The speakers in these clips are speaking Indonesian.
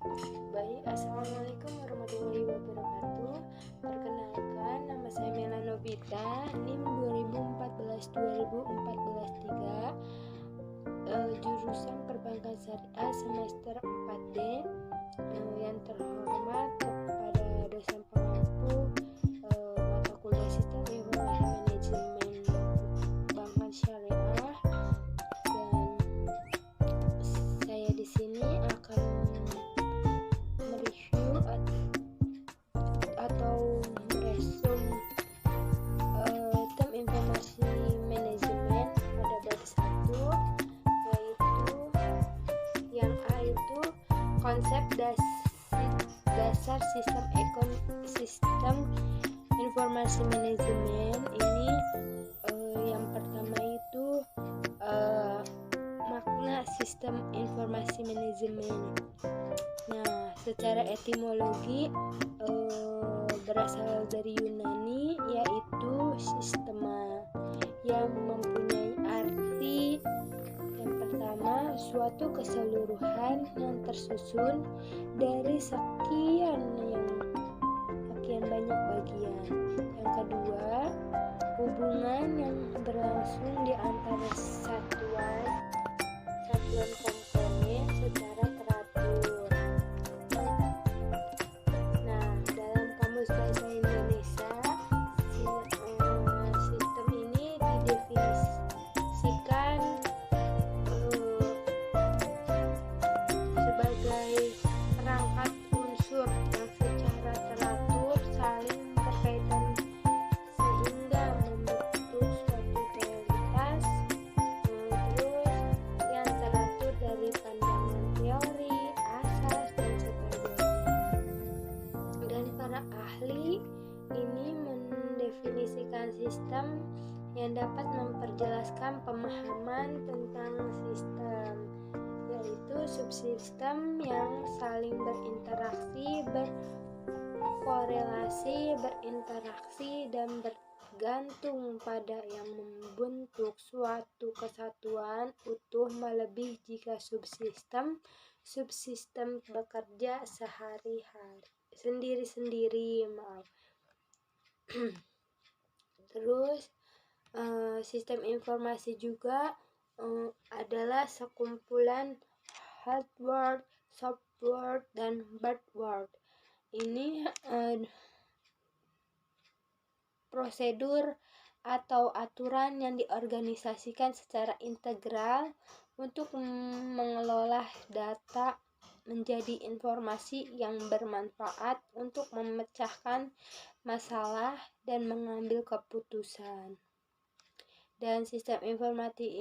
Baik, assalamualaikum warahmatullahi wabarakatuh. Perkenalkan, nama saya Mela Nobita, NIM 2014-2014 jurusan Perbankan Syariah semester 4D. Yang terhormat kepada dosen pengampu mata kuliah Sistem Informasi Manajemen Perbankan Syariah, dan saya di sini akan mereview atau meresum term informasi manajemen pada bab 1, yaitu yang A itu konsep dasar sistem informasi manajemen. Ini yang pertama itu makna sistem informasi manajemen. Nah, secara etimologi berasal dari Yunani, yaitu sistema, yang mempunyai arti yang pertama, suatu keseluruhan yang tersusun dari sekian banyak bagian. Yang kedua, hubungan yang berlangsung di antara satuan komponen secara teratur. Nah, dalam Kamus Bahasa Indonesia, sistem ini didefinisikan sebagai perangkat unsur yang secara teratur saling berkaitan sehingga membentuk suatu realitas, terus yang teratur dari pandangan teori, asas, dan sebagainya. Dan para ahli ini mendefinisikan sistem yang dapat memperjelaskan pemahaman tentang sistem, yaitu subsistem yang saling berinteraksi, berkorelasi, berinteraksi, dan bergantung pada yang membentuk suatu kesatuan utuh, melebihi jika subsistem bekerja sendiri-sendiri. Terus sistem informasi juga adalah sekumpulan hardware, software, dan hardware. Ini prosedur atau aturan yang diorganisasikan secara integral untuk mengelola data menjadi informasi yang bermanfaat untuk memecahkan masalah dan mengambil keputusan. Dan sistem informasi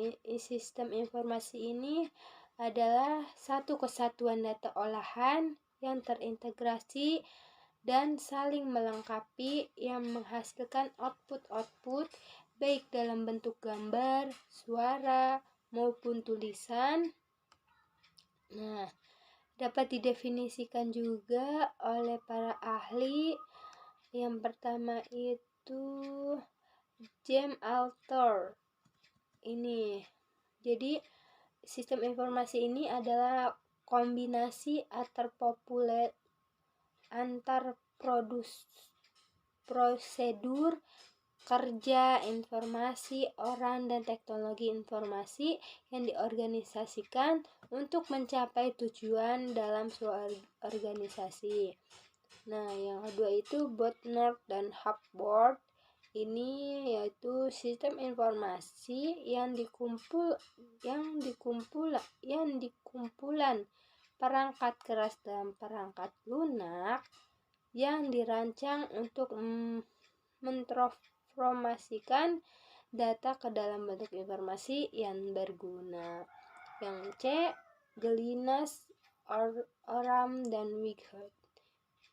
ini adalah satu kesatuan data olahan yang terintegrasi dan saling melengkapi, yang menghasilkan output baik dalam bentuk gambar, suara, maupun tulisan. Nah, dapat didefinisikan juga oleh para ahli. Yang pertama itu James Altucher. Ini jadi sistem informasi ini adalah kombinasi antar prosedur kerja informasi orang dan teknologi informasi yang diorganisasikan untuk mencapai tujuan dalam suatu organisasi. Nah, yang kedua itu botnet dan hubboard. Ini yaitu sistem informasi yang dikumpulan perangkat keras dan perangkat lunak yang dirancang untuk mentransformasikan data ke dalam bentuk informasi yang berguna. Yang C, Galinas, Oram, dan Wigert,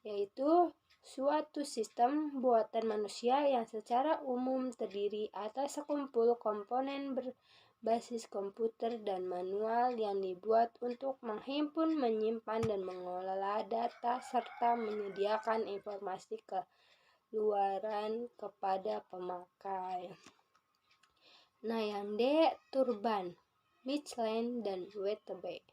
yaitu suatu sistem buatan manusia yang secara umum terdiri atas sekumpul komponen berbasis komputer dan manual yang dibuat untuk menghimpun, menyimpan, dan mengelola data serta menyediakan informasi keluaran kepada pemakai. Nah, yang D, Turban, Michelin, dan Wetebe.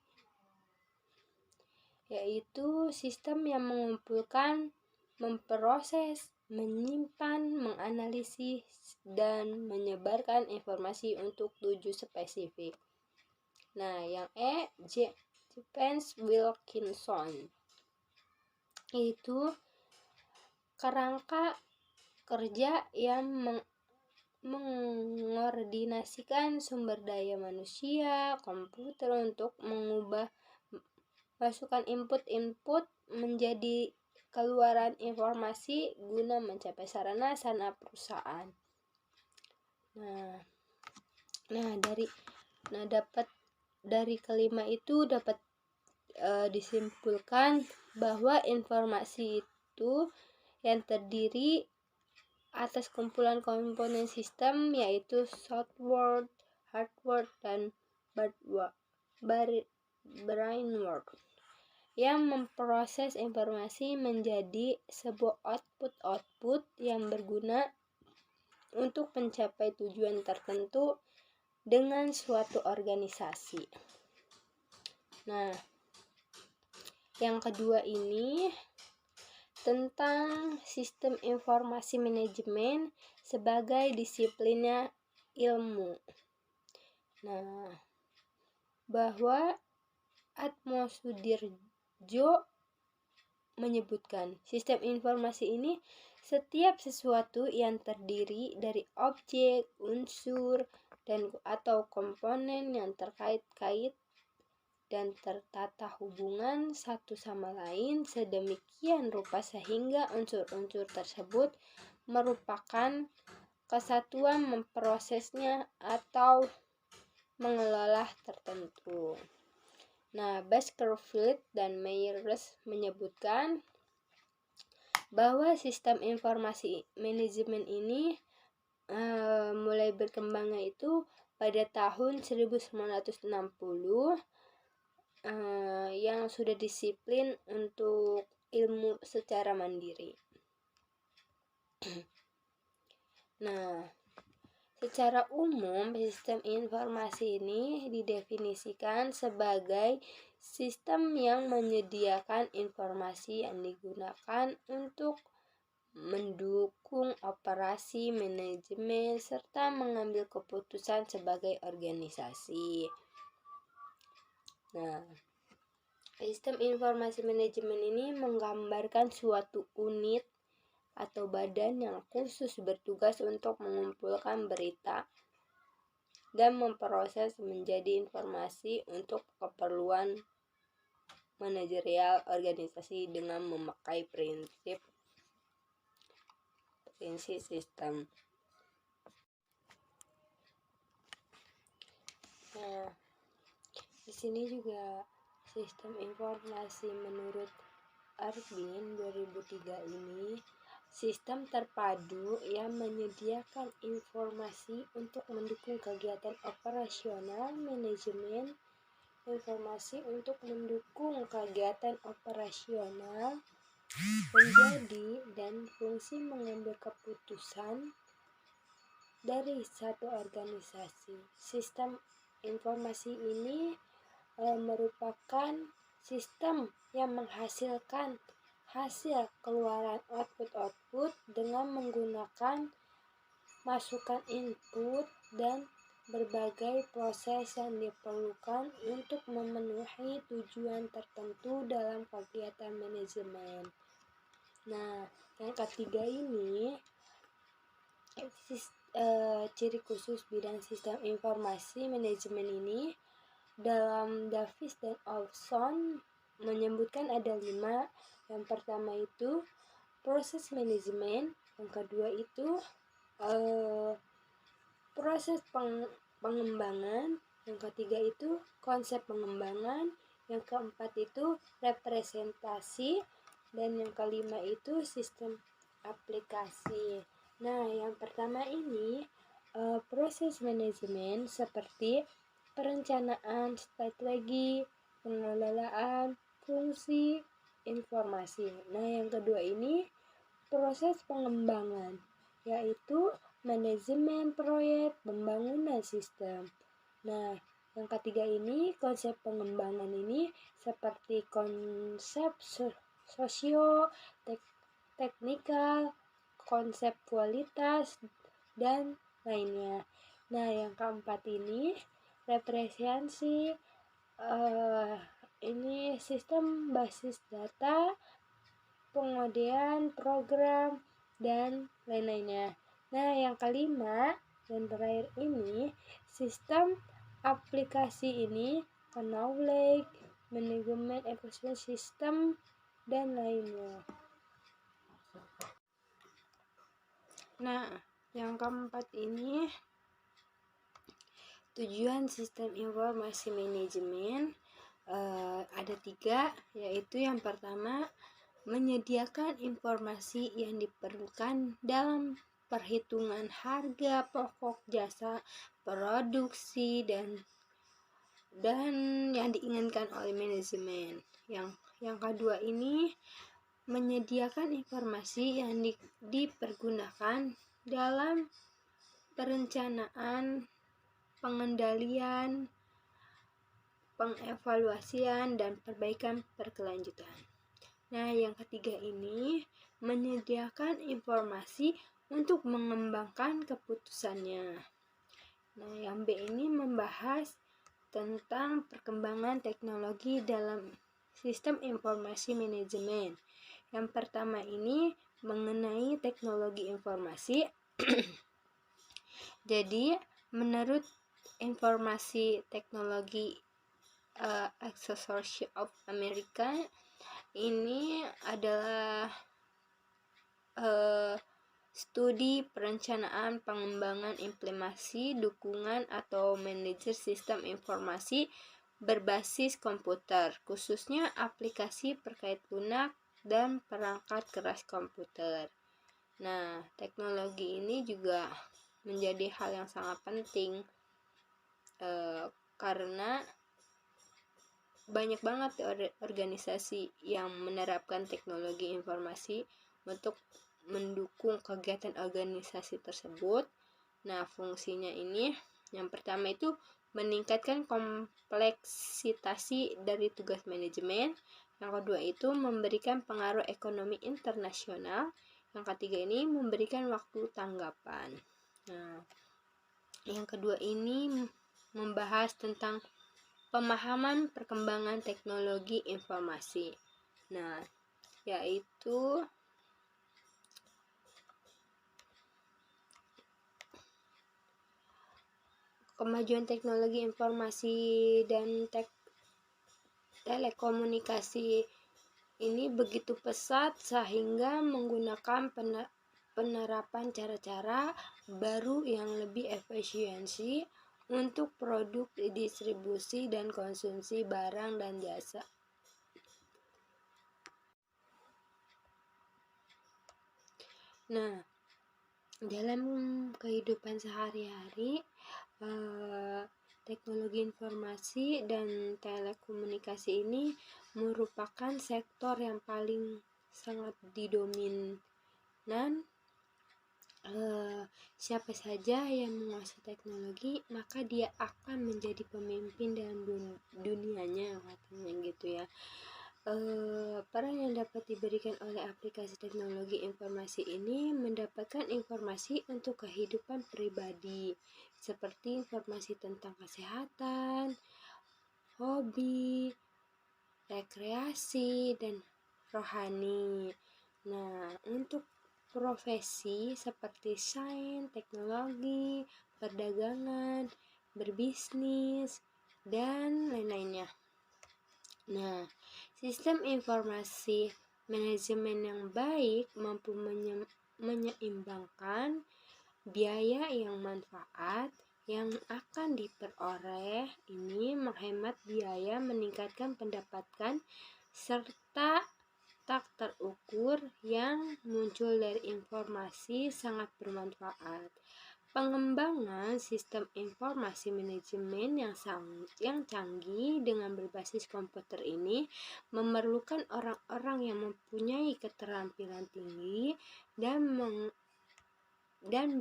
yaitu sistem yang mengumpulkan, memproses, menyimpan, menganalisis, dan menyebarkan informasi untuk tujuan spesifik. Nah, yang James Wilkinson itu kerangka kerja yang mengordinasikan sumber daya manusia, komputer untuk mengubah masukan input menjadi keluaran informasi guna mencapai sarana perusahaan. Dari kelima itu dapat disimpulkan bahwa informasi itu yang terdiri atas kumpulan komponen sistem, yaitu software, hardware, dan brainware yang memproses informasi menjadi sebuah output yang berguna untuk mencapai tujuan tertentu dengan suatu organisasi. Nah, yang kedua ini tentang sistem informasi manajemen sebagai disiplinnya ilmu. Nah, bahwa Atmo Sudirjo menyebutkan sistem informasi ini setiap sesuatu yang terdiri dari objek, unsur, dan atau komponen yang terkait-kait dan tertata hubungan satu sama lain sedemikian rupa sehingga unsur-unsur tersebut merupakan kesatuan memprosesnya atau mengelola tertentu. Nah, Baskerville dan Myers menyebutkan bahwa sistem informasi manajemen ini mulai berkembangnya itu pada tahun 1960 yang sudah disiplin untuk ilmu secara mandiri. Nah, secara umum sistem informasi ini didefinisikan sebagai sistem yang menyediakan informasi yang digunakan untuk mendukung operasi manajemen serta mengambil keputusan sebagai organisasi. Nah, sistem informasi manajemen ini menggambarkan suatu unit atau badan yang khusus bertugas untuk mengumpulkan berita dan memproses menjadi informasi untuk keperluan manajerial organisasi dengan memakai prinsip sistem. Nah, di sini juga sistem informasi menurut Arbin 2003 ini sistem terpadu yang menyediakan informasi untuk mendukung kegiatan operasional manajemen, informasi untuk mendukung kegiatan operasional menjadi dan fungsi mengambil keputusan dari satu organisasi. Sistem informasi ini merupakan sistem yang menghasilkan hasil keluaran output dengan menggunakan masukan input dan berbagai proses yang diperlukan untuk memenuhi tujuan tertentu dalam kegiatan manajemen. Nah, yang ketiga ini ciri khusus bidang sistem informasi manajemen ini dalam Davis dan Olson menyebutkan ada 5. Yang pertama itu proses manajemen, yang kedua itu proses pengembangan, yang ketiga itu konsep pengembangan, yang keempat itu representasi, dan yang kelima itu sistem aplikasi. Nah, yang pertama ini proses manajemen seperti perencanaan, strategi, pengelolaan, fungsi, informasi. Nah, yang kedua ini proses pengembangan, yaitu manajemen proyek pembangunan sistem. Nah, Yang ketiga ini, konsep pengembangan ini seperti konsep sosio, teknikal, konsep kualitas, dan lainnya. Nah, yang keempat ini representasi, ini sistem basis data, pengodean program, dan lain-lainnya. Nah, yang kelima dan terakhir ini sistem aplikasi ini, knowledge, manajemen ekosistem, dan lainnya. Nah, yang keempat ini tujuan sistem informasi manajemen ada 3, yaitu yang pertama menyediakan informasi yang diperlukan dalam perhitungan harga pokok jasa produksi dan yang diinginkan oleh manajemen. Yang kedua ini menyediakan informasi yang dipergunakan dalam perencanaan, pengendalian, pengevaluasian, dan perbaikan berkelanjutan. Nah, yang ketiga ini menyediakan informasi untuk mengembangkan keputusannya. Nah, yang B ini membahas tentang perkembangan teknologi dalam sistem informasi manajemen. Yang pertama ini mengenai teknologi informasi. Jadi, menurut informasi teknologi Association of America, ini adalah studi perencanaan, pengembangan, implementasi, dukungan, atau manajer sistem informasi berbasis komputer, khususnya aplikasi perkait lunak dan perangkat keras komputer. Nah, teknologi ini juga menjadi hal yang sangat penting karena banyak banget organisasi yang menerapkan teknologi informasi untuk mendukung kegiatan organisasi tersebut. Nah, fungsinya ini yang pertama itu meningkatkan kompleksitas dari tugas manajemen. Yang kedua itu memberikan pengaruh ekonomi internasional. Yang ketiga ini memberikan waktu tanggapan. Nah, yang kedua ini membahas tentang pemahaman perkembangan teknologi informasi. Nah, yaitu kemajuan teknologi informasi dan telekomunikasi ini begitu pesat sehingga menggunakan penerapan cara-cara baru yang lebih efisiensi untuk produk, distribusi, dan konsumsi barang dan jasa. Nah, dalam kehidupan sehari-hari, teknologi informasi dan telekomunikasi ini merupakan sektor yang paling sangat didominan. Siapa saja yang menguasai teknologi, maka dia akan menjadi pemimpin dalam dunianya, katanya gitu ya. Peran yang dapat diberikan oleh aplikasi teknologi informasi ini mendapatkan informasi untuk kehidupan pribadi, seperti informasi tentang kesehatan, hobi, rekreasi, dan rohani. Nah, untuk profesi seperti sains, teknologi, perdagangan, berbisnis, dan lain-lainnya. Nah, sistem informasi manajemen yang baik mampu menyeimbangkan biaya yang manfaat yang akan diperoleh ini, menghemat biaya, meningkatkan pendapatan, serta tak terukur yang muncul dari informasi sangat bermanfaat. Pengembangan sistem informasi manajemen yang canggih dengan berbasis komputer ini memerlukan orang-orang yang mempunyai keterampilan tinggi dan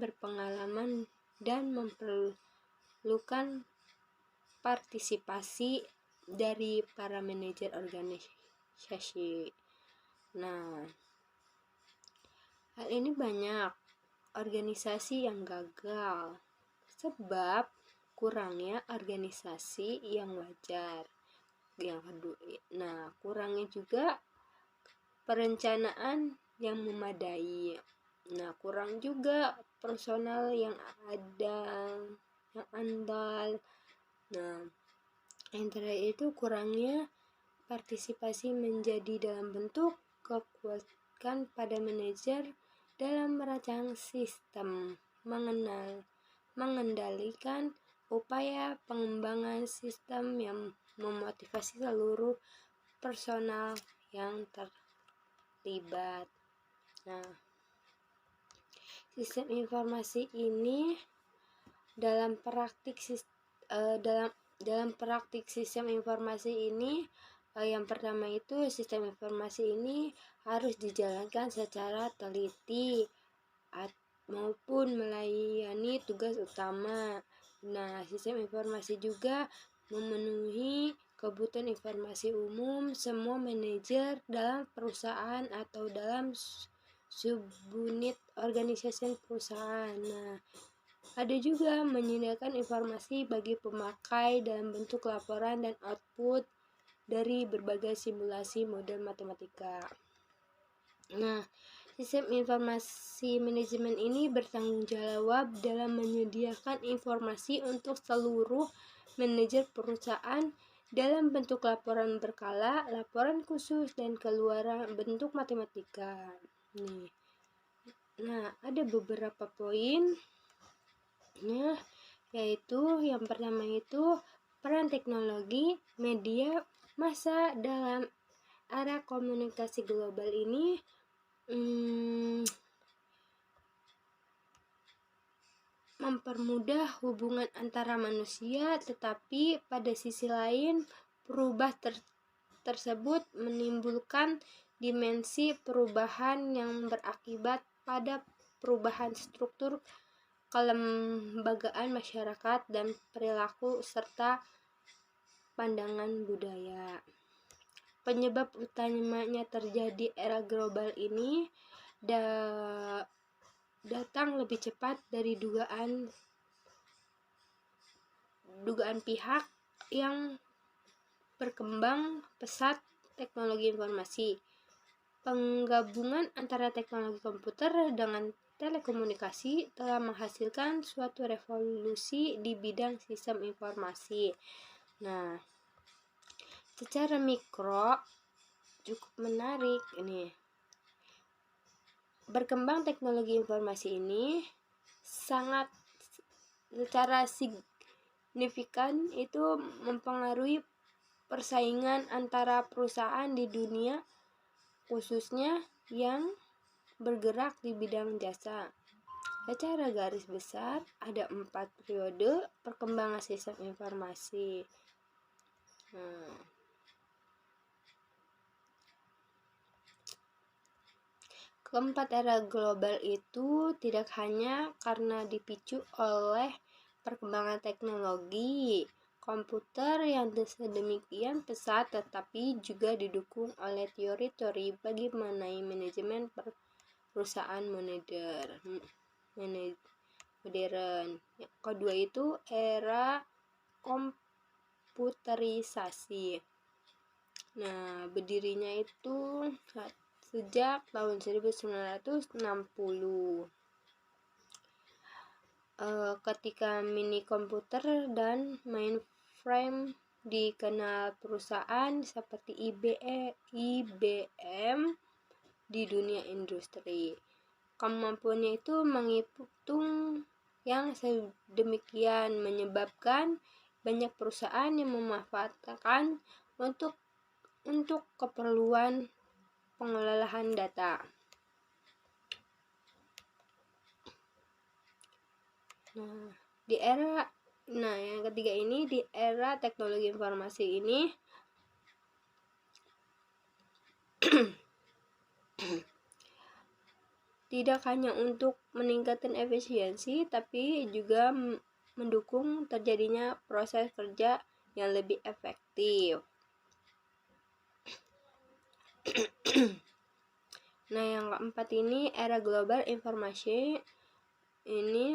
berpengalaman, dan memerlukan partisipasi dari para manajer organisasi. Nah, hal ini banyak organisasi yang gagal sebab kurangnya organisasi yang wajar. Yang kedua, nah kurangnya juga perencanaan yang memadai. Nah, kurang juga personal yang ada, yang andal. Nah, yang terakhir itu kurangnya partisipasi menjadi dalam bentuk kekuatan pada manajer dalam merancang sistem, mengendalikan upaya pengembangan sistem yang memotivasi seluruh personal yang terlibat. Nah, sistem informasi ini dalam praktik sistem informasi ini, yang pertama itu sistem informasi ini harus dijalankan secara teliti maupun melayani tugas utama. Nah, sistem informasi juga memenuhi kebutuhan informasi umum semua manajer dalam perusahaan atau dalam subunit organisasi perusahaan. Nah, ada juga menyediakan informasi bagi pemakai dalam bentuk laporan dan output dari berbagai simulasi model matematika. Nah, sistem informasi manajemen ini bertanggung jawab dalam menyediakan informasi untuk seluruh manajer perusahaan dalam bentuk laporan berkala, laporan khusus, dan keluaran bentuk matematika. Nah, ada beberapa poin. Nah, yaitu yang pertama itu peran teknologi, media, massa dalam era komunikasi global ini mempermudah hubungan antara manusia, tetapi pada sisi lain perubahan tersebut menimbulkan dimensi perubahan yang berakibat pada perubahan struktur kelembagaan masyarakat dan perilaku serta pandangan budaya. Penyebab utamanya terjadi era global ini datang lebih cepat dari dugaan pihak yang berkembang pesat teknologi informasi. Penggabungan antara teknologi komputer dengan telekomunikasi telah menghasilkan suatu revolusi di bidang sistem informasi. Nah, secara mikro cukup menarik ini. Berkembang teknologi informasi ini sangat secara signifikan itu mempengaruhi persaingan antara perusahaan di dunia, khususnya yang bergerak di bidang jasa. Secara garis besar, ada 4 periode perkembangan sistem informasi. Keempat era global itu tidak hanya karena dipicu oleh perkembangan teknologi komputer yang sedemikian pesat, tetapi juga didukung oleh teori-teori bagi mengenai manajemen perusahaan modern. Yang kedua itu era komputerisasi. Nah, berdirinya itu sejak tahun 1960. Ketika mini komputer dan mainframe dikenal perusahaan seperti IBM di dunia industri. Kemampuannya itu menghitung yang sedemikian menyebabkan banyak perusahaan yang memanfaatkan untuk keperluan pengelolaan data. Yang ketiga ini, di era teknologi informasi ini tidak hanya untuk meningkatkan efisiensi, tapi juga mendukung terjadinya proses kerja yang lebih efektif. Nah, yang keempat ini era global informasi. Ini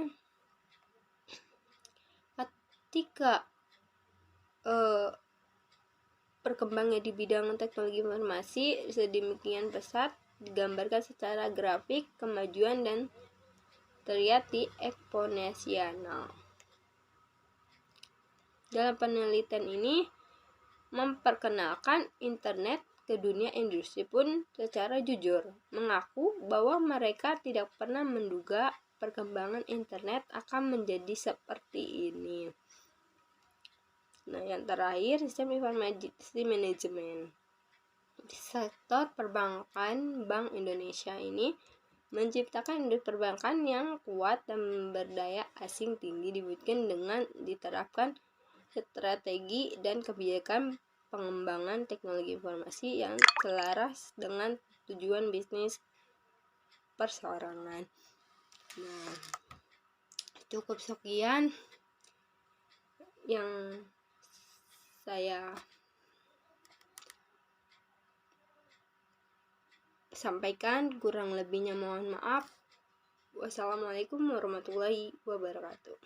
ketika perkembangannya di bidang teknologi informasi sedemikian pesat digambarkan secara grafik, kemajuan dan terlihat di eksponensial. Dalam penelitian ini memperkenalkan internet ke dunia industri pun secara jujur mengaku bahwa mereka tidak pernah menduga perkembangan internet akan menjadi seperti ini. Nah, yang terakhir, sistem informasi manajemen. Di sektor perbankan, Bank Indonesia ini menciptakan industri perbankan yang kuat dan berdaya asing tinggi diwujudkan dengan diterapkan strategi dan kebijakan pengembangan teknologi informasi yang selaras dengan tujuan bisnis perseorangan. Nah, cukup sekian yang saya sampaikan, kurang lebihnya mohon maaf. Wassalamualaikum warahmatullahi wabarakatuh.